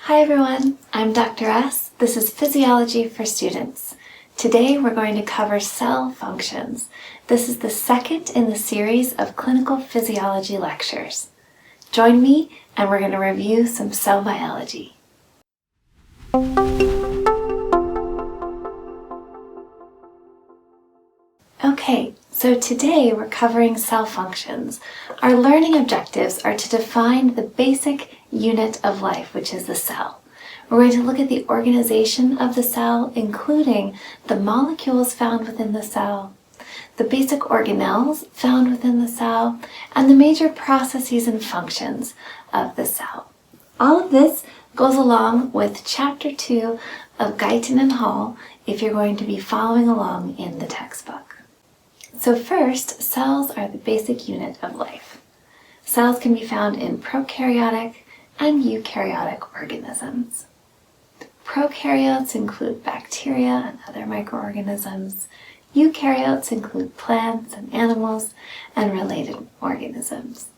Hi everyone, I'm Dr. S. This is Physiology for Students. Today we're going to cover cell functions. This is the second in the series of clinical physiology lectures. Join me and we're going to review some cell biology. Okay, so today we're covering cell functions. Our learning objectives are to define the basic unit of life, which is the cell. We're going to look at the organization of the cell, including the molecules found within the cell, the basic organelles found within the cell, and the major processes and functions of the cell. All of this goes along with Chapter 2 of Guyton and Hall if you're going to be following along in the textbook. So first, cells are the basic unit of life. Cells can be found in prokaryotic and eukaryotic organisms. Prokaryotes include bacteria and other microorganisms. Eukaryotes include plants and animals and related organisms.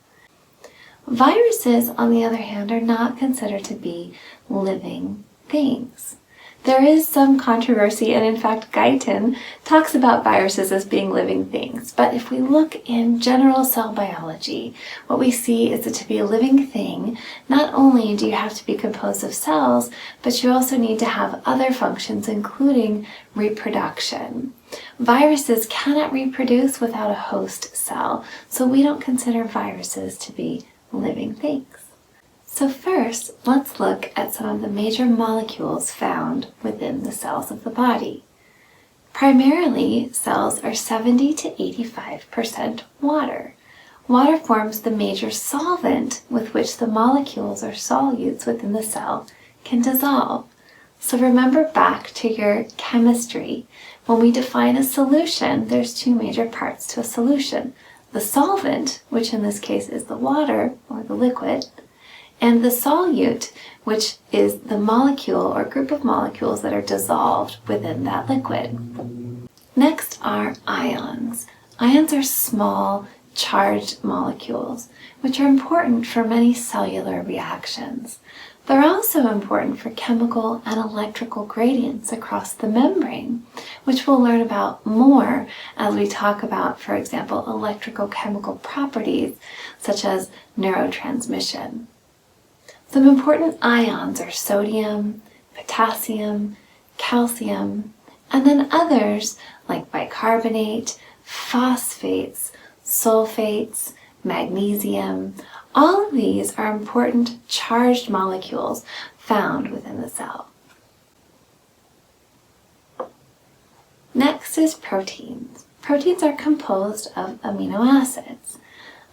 Viruses, on the other hand, are not considered to be living things. There is some controversy, and in fact Guyton talks about viruses as being living things. But if we look in general cell biology, what we see is that to be a living thing, not only do you have to be composed of cells, but you also need to have other functions, including reproduction. Viruses cannot reproduce without a host cell, so we don't consider viruses to be living things. So first, let's look at some of the major molecules found within the cells of the body. Primarily, cells are 70 to 85% water. Water forms the major solvent with which the molecules or solutes within the cell can dissolve. So remember back to your chemistry. When we define a solution, there's two major parts to a solution. The solvent, which in this case is the water or the liquid, and the solute, which is the molecule or group of molecules that are dissolved within that liquid. Next are ions. Ions are small, charged molecules, which are important for many cellular reactions. They're also important for chemical and electrical gradients across the membrane, which we'll learn about more as we talk about, for example, electrochemical properties such as neurotransmission. Some important ions are sodium, potassium, calcium, and then others like bicarbonate, phosphates, sulfates, magnesium. All of these are important charged molecules found within the cell. Next is proteins. Proteins are composed of amino acids.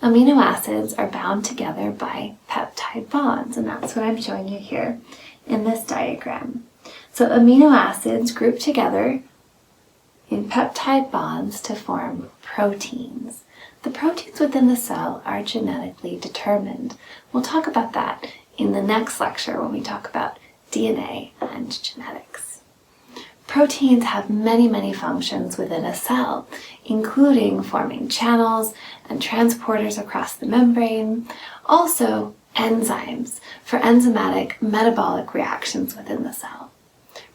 Amino acids are bound together by peptide bonds, and that's what I'm showing you here in this diagram. So amino acids group together in peptide bonds to form proteins. The proteins within the cell are genetically determined. We'll talk about that in the next lecture when we talk about DNA and genetics. Proteins have many functions within a cell, including forming channels and transporters across the membrane, also enzymes for enzymatic metabolic reactions within the cell.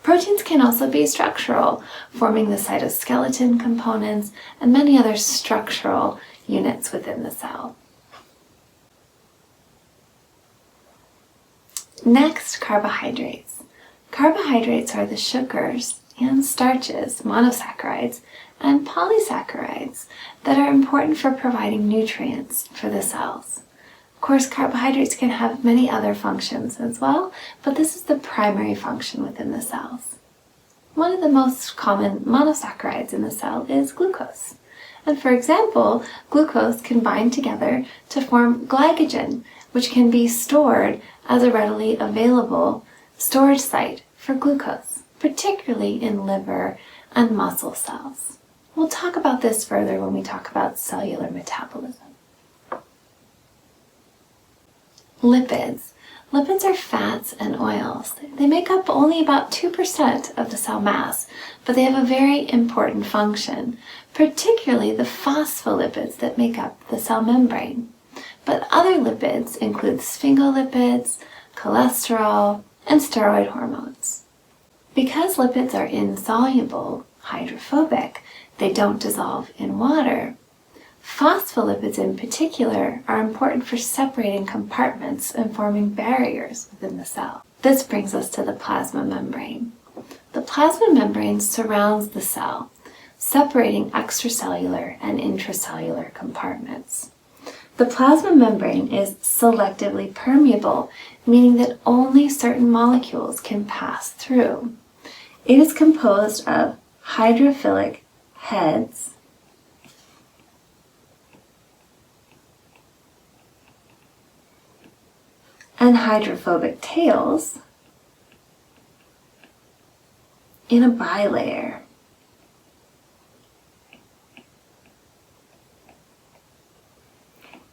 Proteins can also be structural, forming the cytoskeleton components and many other structural units within the cell. Next, carbohydrates. Carbohydrates are the sugars and starches, monosaccharides, and polysaccharides that are important for providing nutrients for the cells. Of course, carbohydrates can have many other functions as well, but this is the primary function within the cells. One of the most common monosaccharides in the cell is glucose. And for example, glucose can bind together to form glycogen, which can be stored as a readily available storage site for glucose, particularly in liver and muscle cells. We'll talk about this further when we talk about cellular metabolism. Lipids. Lipids are fats and oils. They make up only about 2% of the cell mass, but they have a very important function, particularly the phospholipids that make up the cell membrane. But other lipids include sphingolipids, cholesterol, and steroid hormones. Because lipids are insoluble, hydrophobic, they don't dissolve in water. Phospholipids in particular are important for separating compartments and forming barriers within the cell. This brings us to the plasma membrane. The plasma membrane surrounds the cell, separating extracellular and intracellular compartments. The plasma membrane is selectively permeable, meaning that only certain molecules can pass through. It is composed of hydrophilic heads and hydrophobic tails in a bilayer.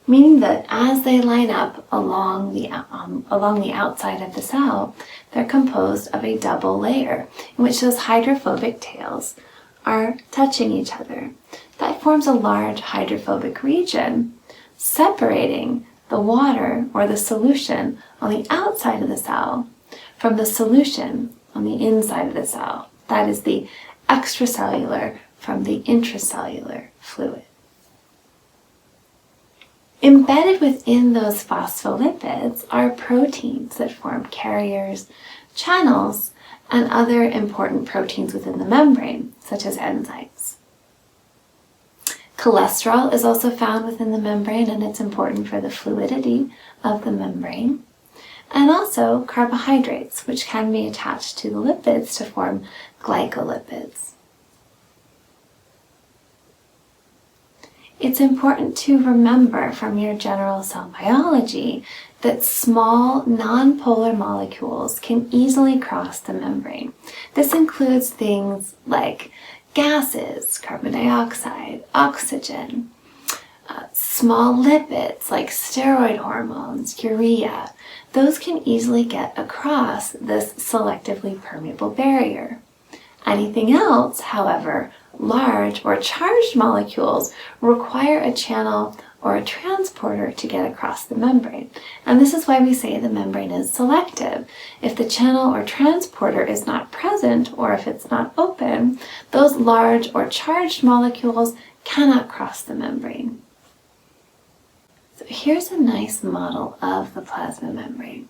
Meaning that as they line up along the outside of the cell, they're composed of a double layer in which those hydrophobic tails are touching each other. That forms a large hydrophobic region, separating the water or the solution on the outside of the cell from the solution on the inside of the cell. That is the extracellular from the intracellular fluid. Embedded within those phospholipids are proteins that form carriers, channels, and other important proteins within the membrane, such as enzymes. Cholesterol is also found within the membrane, and it's important for the fluidity of the membrane. And also carbohydrates, which can be attached to the lipids to form glycolipids. It's important to remember from your general cell biology that small nonpolar molecules can easily cross the membrane. This includes things like gases, carbon dioxide, oxygen, small lipids like steroid hormones, urea. Those can easily get across this selectively permeable barrier. Anything else, however, large or charged molecules require a channel or a transporter to get across the membrane. And this is why we say the membrane is selective. If the channel or transporter is not present, or if it's not open, those large or charged molecules cannot cross the membrane. So here's a nice model of the plasma membrane.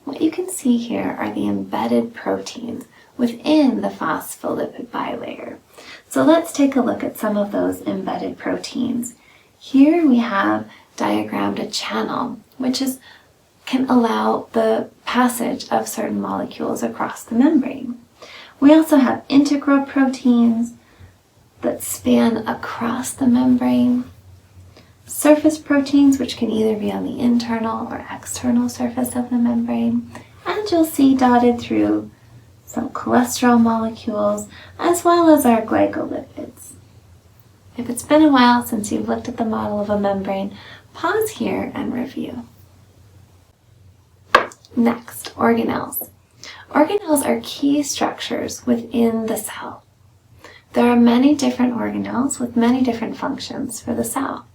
What you can see here are the embedded proteins within the phospholipid bilayer. So let's take a look at some of those embedded proteins. Here we have diagrammed a channel, which can allow the passage of certain molecules across the membrane. We also have integral proteins that span across the membrane, surface proteins, which can either be on the internal or external surface of the membrane, and you'll see dotted through some cholesterol molecules, as well as our glycolipids. If it's been a while since you've looked at the model of a membrane, pause here and review. Next, organelles. Organelles are key structures within the cell. There are many different organelles with many different functions for the cell.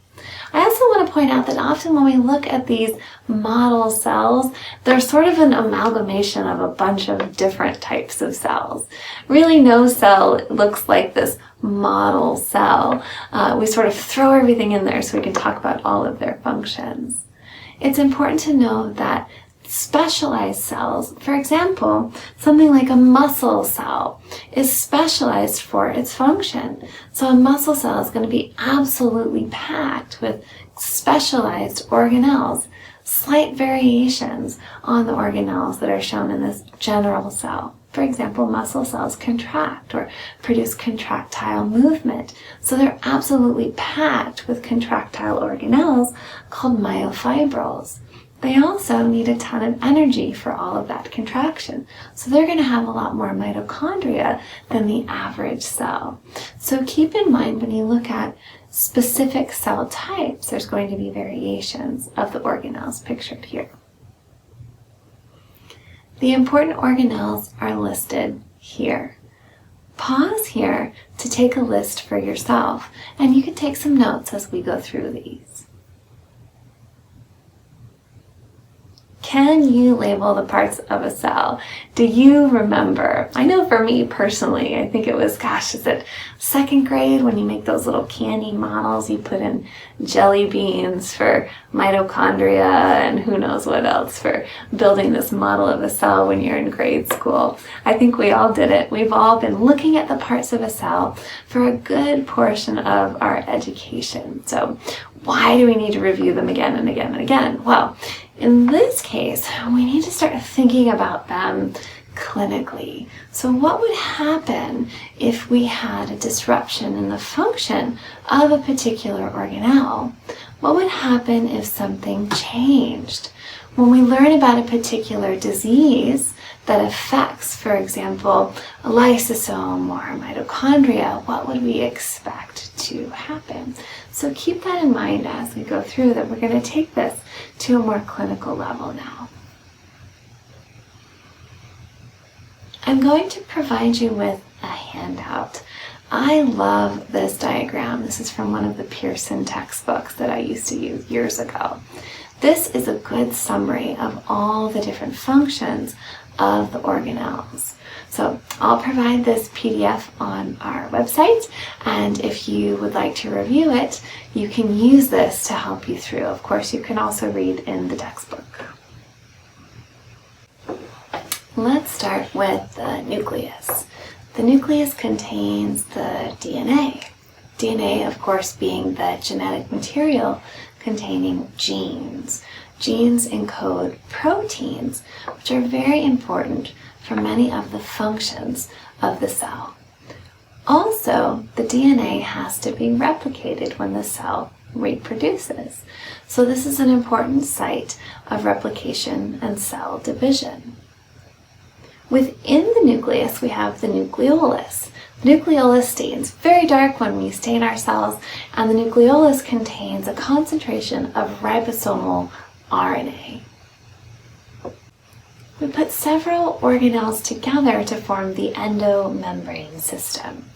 I also want to point out that often when we look at these model cells, they're sort of an amalgamation of a bunch of different types of cells. Really, no cell looks like this model cell. We sort of throw everything in there so we can talk about all of their functions. It's important to know that specialized cells, for example, something like a muscle cell, is specialized for its function. So a muscle cell is going to be absolutely packed with specialized organelles, slight variations on the organelles that are shown in this general cell. For example, muscle cells contract or produce contractile movement. So they're absolutely packed with contractile organelles called myofibrils. They also need a ton of energy for all of that contraction. So they're going to have a lot more mitochondria than the average cell. So keep in mind when you look at specific cell types, there's going to be variations of the organelles pictured here. The important organelles are listed here. Pause here to take a list for yourself, and you can take some notes as we go through these. Can you label the parts of a cell? Do you remember? I know for me personally, I think it was, is it second grade when you make those little candy models? You put in jelly beans for mitochondria and who knows what else for building this model of a cell when you're in grade school. I think we all did it. We've all been looking at the parts of a cell for a good portion of our education. So why do we need to review them again and again and again? Well, in this case, we need to start thinking about them clinically. So what would happen if we had a disruption in the function of a particular organelle? What would happen if something changed? When we learn about a particular disease that affects, for example, a lysosome or mitochondria, what would we expect to happen? So keep that in mind as we go through that we're going to take this to a more clinical level now. I'm going to provide you with a handout. I love this diagram. This is from one of the Pearson textbooks that I used to use years ago. This is a good summary of all the different functions of the organelles. So I'll provide this PDF on our website, and if you would like to review it, you can use this to help you through. Of course, you can also read in the textbook. Let's start with the nucleus. The nucleus contains the DNA. DNA, of course, being the genetic material containing genes. Genes encode proteins, which are very important for many of the functions of the cell. Also, the DNA has to be replicated when the cell reproduces. So this is an important site of replication and cell division. Within the nucleus, we have the nucleolus. The nucleolus stains very dark when we stain our cells, and the nucleolus contains a concentration of ribosomal RNA. We put several organelles together to form the endomembrane system.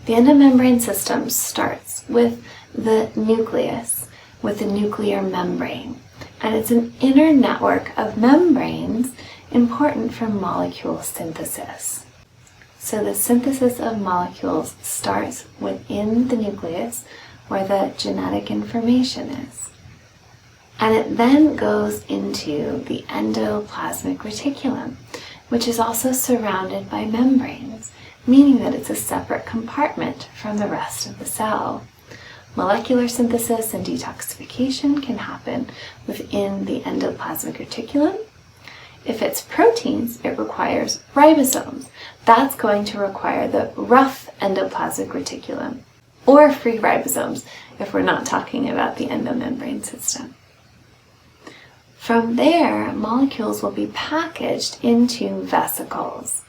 The endomembrane system starts with the nucleus, with the nuclear membrane, and it's an inner network of membranes important for molecule synthesis. So the synthesis of molecules starts within the nucleus where the genetic information is. And it then goes into the endoplasmic reticulum, which is also surrounded by membranes, meaning that it's a separate compartment from the rest of the cell. Molecular synthesis and detoxification can happen within the endoplasmic reticulum. If it's proteins, it requires ribosomes. That's going to require the rough endoplasmic reticulum, or free ribosomes if we're not talking about the endomembrane system. From there, molecules will be packaged into vesicles.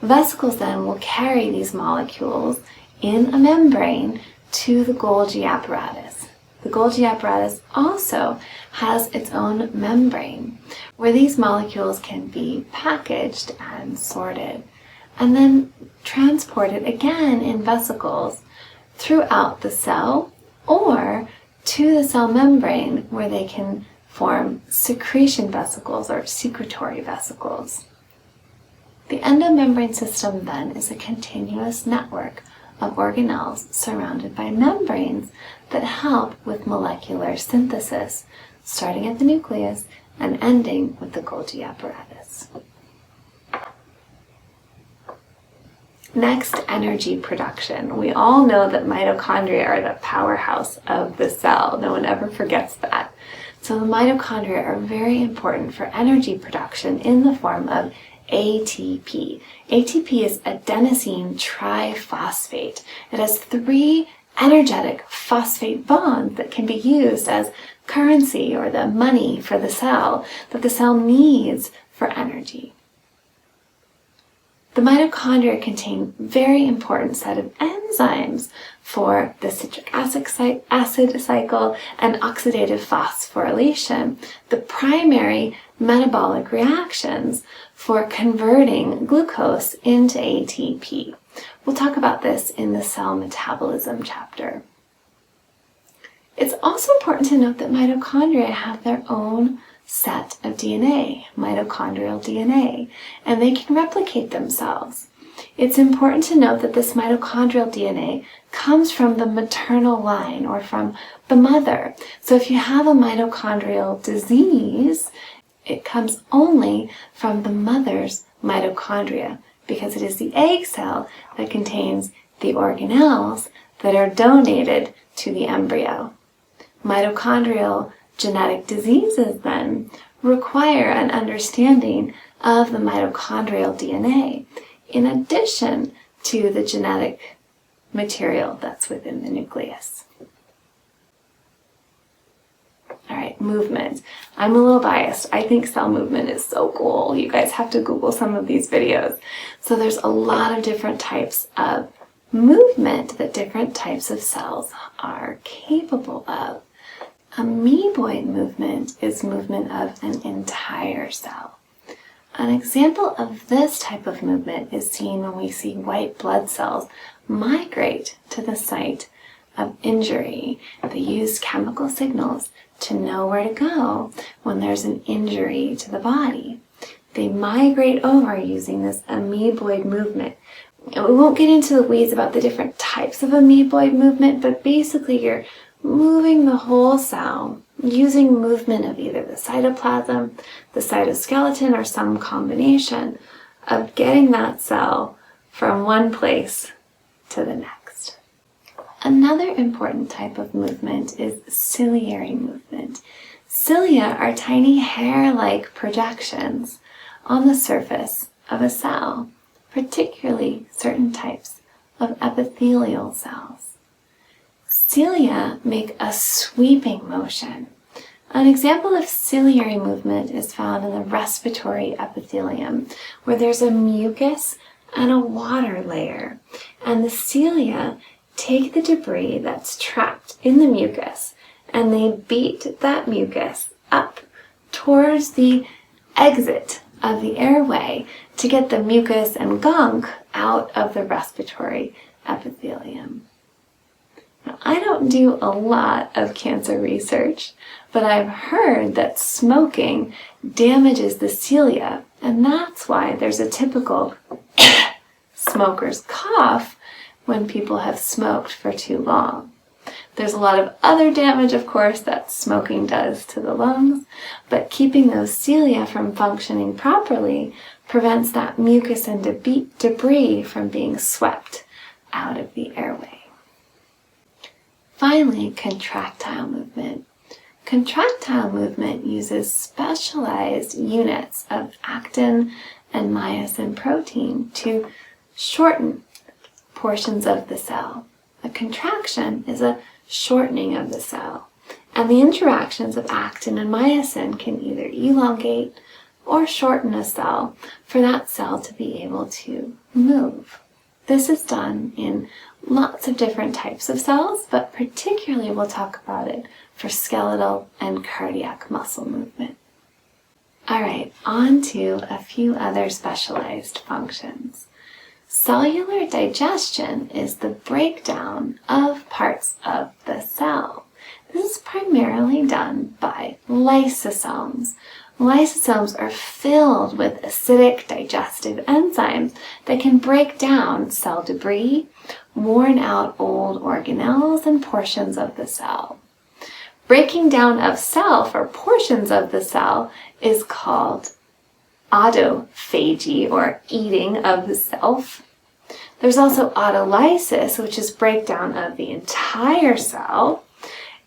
Vesicles then will carry these molecules in a membrane to the Golgi apparatus. The Golgi apparatus also has its own membrane where these molecules can be packaged and sorted and then transported again in vesicles throughout the cell or to the cell membrane where they can form secretion vesicles or secretory vesicles. The endomembrane system then is a continuous network of organelles surrounded by membranes that help with molecular synthesis, starting at the nucleus and ending with the Golgi apparatus. Next, energy production. We all know that mitochondria are the powerhouse of the cell. No one ever forgets that. So the mitochondria are very important for energy production in the form of ATP. ATP is adenosine triphosphate. It has 3 energetic phosphate bonds that can be used as currency or the money for the cell that the cell needs for energy. The mitochondria contain very important set of enzymes for the citric acid cycle and oxidative phosphorylation, the primary metabolic reactions for converting glucose into ATP. We'll talk about this in the cell metabolism chapter. It's also important to note that mitochondria have their own set of DNA, mitochondrial DNA, and they can replicate themselves. It's important to note that this mitochondrial DNA comes from the maternal line or from the mother. So if you have a mitochondrial disease, it comes only from the mother's mitochondria because it is the egg cell that contains the organelles that are donated to the embryo. Mitochondrial genetic diseases then require an understanding of the mitochondrial DNA in addition to the genetic material that's within the nucleus. All right, movement. I'm a little biased. I think cell movement is so cool. You guys have to Google some of these videos. So there's a lot of different types of movement that different types of cells are capable of. Amoeboid movement is movement of an entire cell. An example of this type of movement is seen when we see white blood cells migrate to the site of injury. They use chemical signals to know where to go when there's an injury to the body. They migrate over using this amoeboid movement. And we won't get into the weeds about the different types of amoeboid movement, but basically you're moving the whole cell using movement of either the cytoplasm, the cytoskeleton, or some combination of getting that cell from one place to the next. Another important type of movement is ciliary movement. Cilia are tiny hair-like projections on the surface of a cell, particularly certain types of epithelial cells. Cilia make a sweeping motion. An example of ciliary movement is found in the respiratory epithelium, where there's a mucus and a water layer, and the cilia take the debris that's trapped in the mucus and they beat that mucus up towards the exit of the airway to get the mucus and gunk out of the respiratory epithelium. Now, I don't do a lot of cancer research, but I've heard that smoking damages the cilia, and that's why there's a typical smoker's cough when people have smoked for too long. There's a lot of other damage, of course, that smoking does to the lungs, but keeping those cilia from functioning properly prevents that mucus and debris from being swept out of the airway. Finally, contractile movement. Contractile movement uses specialized units of actin and myosin protein to shorten portions of the cell. A contraction is a shortening of the cell, and the interactions of actin and myosin can either elongate or shorten a cell for that cell to be able to move. This is done in lots of different types of cells, but particularly we'll talk about it for skeletal and cardiac muscle movement. All right, on to a few other specialized functions. Cellular digestion is the breakdown of parts of the cell. This is primarily done by lysosomes. Lysosomes are filled with acidic digestive enzymes that can break down cell debris, worn out old organelles, and portions of the cell. Breaking down of self or portions of the cell is called autophagy, or eating of the self. There's also autolysis, which is breakdown of the entire cell.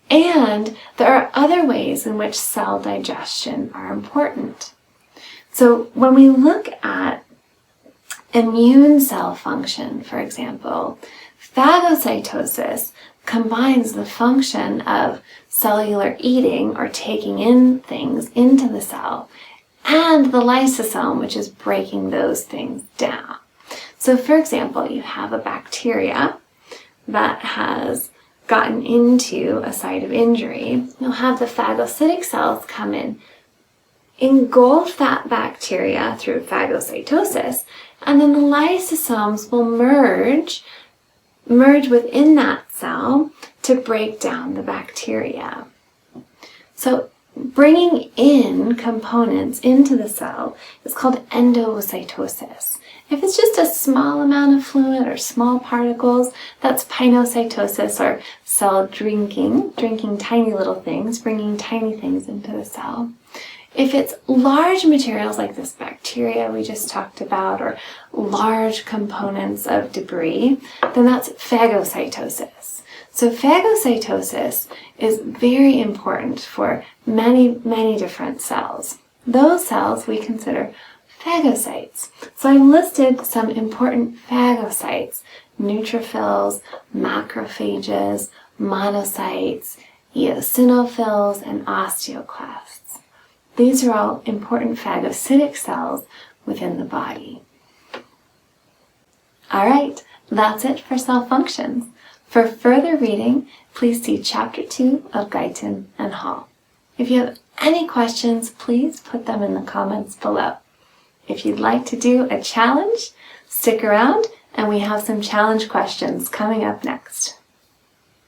And there are other ways in which cell digestion are important. So when we look at immune cell function, for example, phagocytosis combines the function of cellular eating or taking in things into the cell and the lysosome, which is breaking those things down. So for example, you have a bacteria that has gotten into a site of injury. You'll have the phagocytic cells come in, engulf that bacteria through phagocytosis, and then the lysosomes will merge within that cell to break down the bacteria. So bringing in components into the cell is called endocytosis. If it's just a small amount of fluid or small particles, that's pinocytosis, or cell drinking tiny little things, bringing tiny things into the cell. If it's large materials like this bacteria we just talked about, or large components of debris, then that's phagocytosis. So phagocytosis is very important for many different cells. Those cells we consider phagocytes. So I've listed some important phagocytes: neutrophils, macrophages, monocytes, eosinophils, and osteoclasts. These are all important phagocytic cells within the body. All right, that's it for cell functions. For further reading, please see Chapter 2 of Guyton and Hall. If you have any questions, please put them in the comments below. If you'd like to do a challenge, stick around, and we have some challenge questions coming up next.